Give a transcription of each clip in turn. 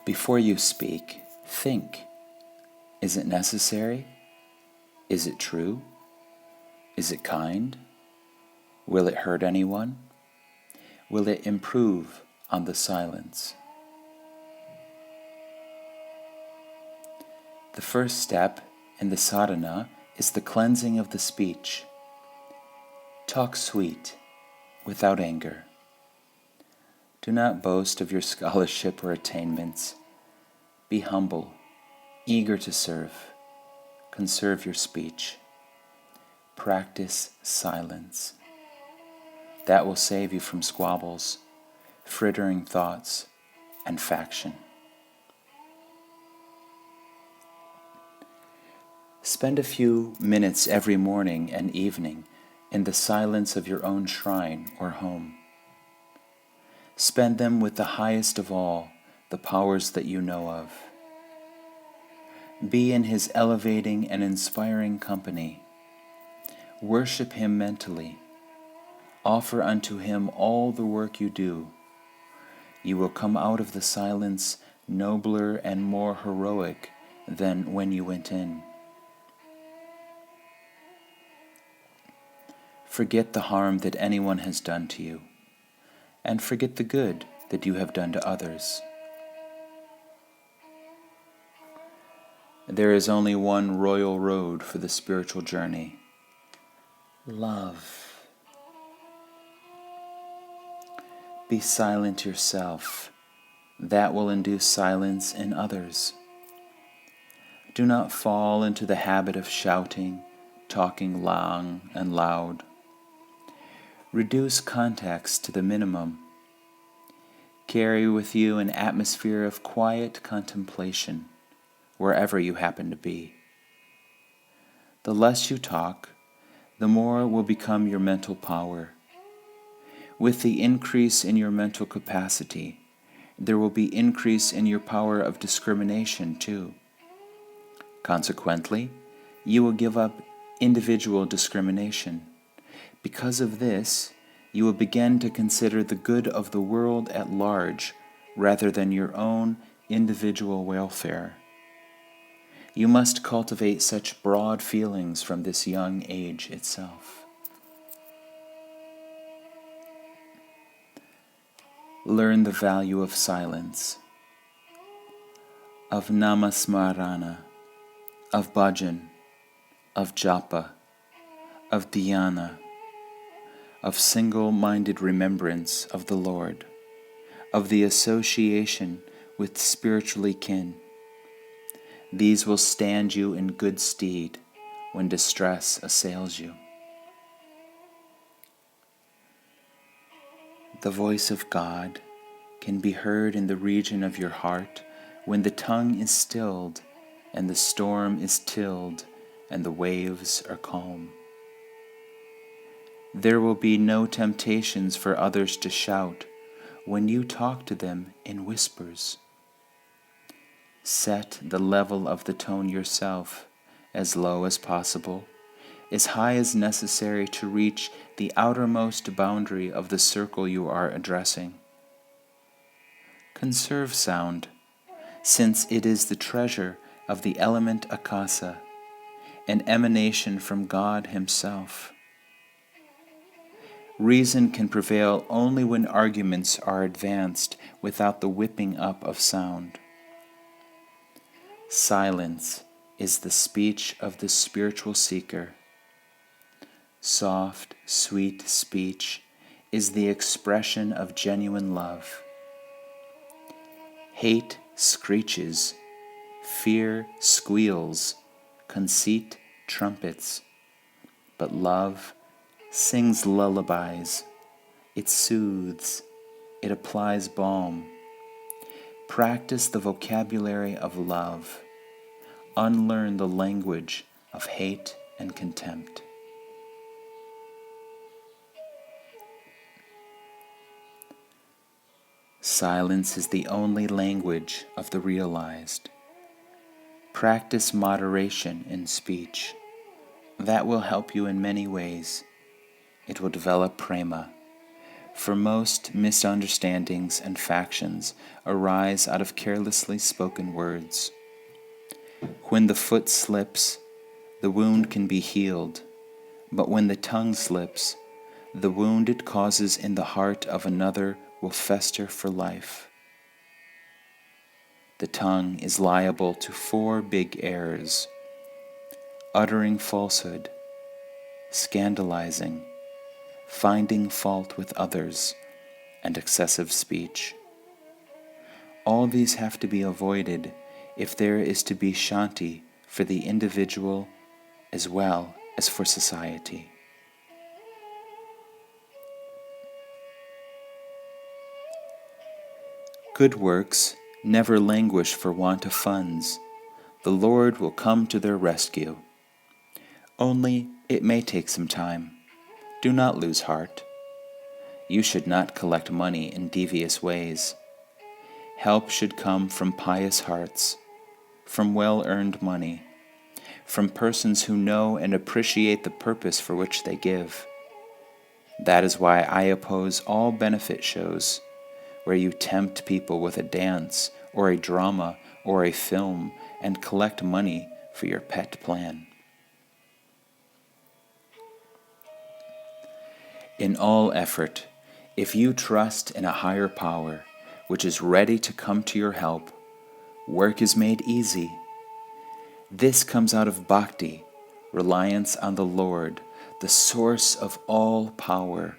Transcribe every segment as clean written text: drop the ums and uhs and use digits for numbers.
Before you speak, think. Is it necessary? Is it true? Is it kind? Will it hurt anyone? Will it improve on the silence? The first step in the sadhana is the cleansing of the speech. Talk sweet, without anger. Do not boast of your scholarship or attainments. Be humble, eager to serve. Conserve your speech. Practice silence. That will save you from squabbles, frittering thoughts, and faction. Spend a few minutes every morning and evening in the silence of your own shrine or home. Spend them with the highest of all, the powers that you know of. Be in his elevating and inspiring company. Worship him mentally. Offer unto him all the work you do. You will come out of the silence nobler and more heroic than when you went in. Forget the harm that anyone has done to you, and forget the good that you have done to others. There is only one royal road for the spiritual journey: love. Be silent yourself. That will induce silence in others. Do not fall into the habit of shouting, talking long and loud. Reduce context to the minimum. Carry with you an atmosphere of quiet contemplation wherever you happen to be. The less you talk, the more will become your mental power. With the increase in your mental capacity, there will be increase in your power of discrimination too. Consequently, you will give up individual discrimination. Because of this, you will begin to consider the good of the world at large rather than your own individual welfare. You must cultivate such broad feelings from this young age itself. Learn the value of silence, of namasmarana, of bhajan, of japa, of dhyana, of single-minded remembrance of the Lord, of the association with spiritually kin. These will stand you in good stead when distress assails you. The voice of God can be heard in the region of your heart when the tongue is stilled and the storm is tilled and the waves are calm. There will be no temptations for others to shout when you talk to them in whispers. Set the level of the tone yourself as low as possible, as high as necessary to reach the outermost boundary of the circle you are addressing. Conserve sound, since it is the treasure of the element akasa, an emanation from God Himself. Reason can prevail only when arguments are advanced without the whipping up of sound. Silence is the speech of the spiritual seeker. Soft, sweet speech is the expression of genuine love. Hate screeches, fear squeals, conceit trumpets, but love sings lullabies. It soothes, it applies balm. Practice the vocabulary of love. Unlearn the language of hate and contempt. Silence is the only language of the realized. Practice moderation in speech. That will help you in many ways. It will develop prema. For most misunderstandings and factions arise out of carelessly spoken words. When the foot slips, the wound can be healed, but when the tongue slips, the wound it causes in the heart of another will fester for life. The tongue is liable to 4 big errors: uttering falsehood, scandalizing, finding fault with others, and excessive speech. All these have to be avoided if there is to be shanti for the individual as well as for society. Good works never languish for want of funds. The Lord will come to their rescue. Only it may take some time. Do not lose heart. You should not collect money in devious ways. Help should come from pious hearts, from well-earned money, from persons who know and appreciate the purpose for which they give. That is why I oppose all benefit shows, where you tempt people with a dance or a drama or a film and collect money for your pet plan. In all effort, if you trust in a higher power, which is ready to come to your help, work is made easy. This comes out of bhakti, reliance on the Lord, the source of all power.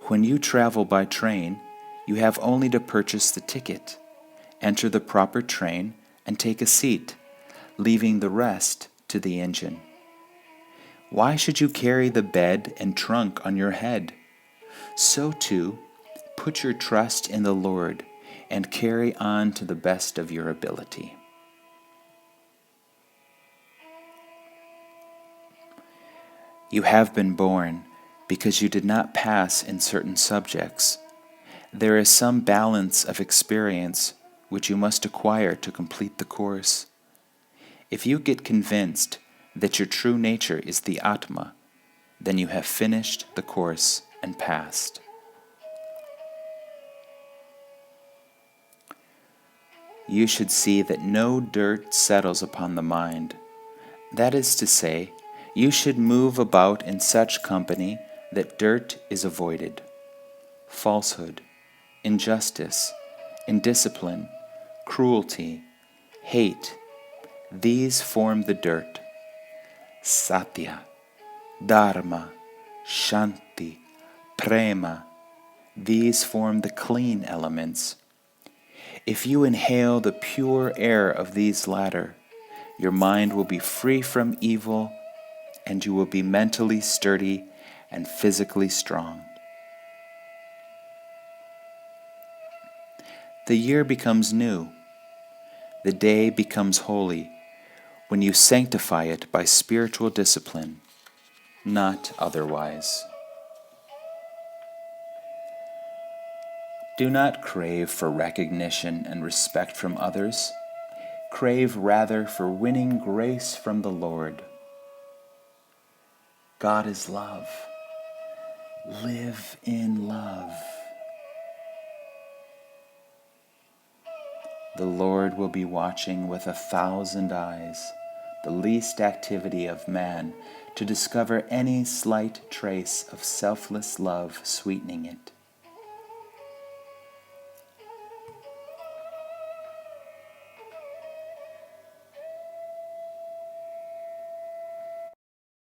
When you travel by train, you have only to purchase the ticket, enter the proper train, and take a seat, leaving the rest to the engine. Why should you carry the bed and trunk on your head? So too, put your trust in the Lord and carry on to the best of your ability. You have been born because you did not pass in certain subjects. There is some balance of experience which you must acquire to complete the course. If you get convinced that your true nature is the Atma, then you have finished the course and passed. You should see that no dirt settles upon the mind. That is to say, you should move about in such company that dirt is avoided. Falsehood, injustice, indiscipline, cruelty, hate, these form the dirt. Sathya, Dharma, Shanti, Prema, these form the clean elements. If you inhale the pure air of these latter, your mind will be free from evil, and you will be mentally sturdy and physically strong. The year becomes new. The day becomes holy when you sanctify it by spiritual discipline, not otherwise. Do not crave for recognition and respect from others. Crave rather for winning grace from the Lord. God is love. Live in love. The Lord will be watching with 1,000 eyes the least activity of man to discover any slight trace of selfless love sweetening it.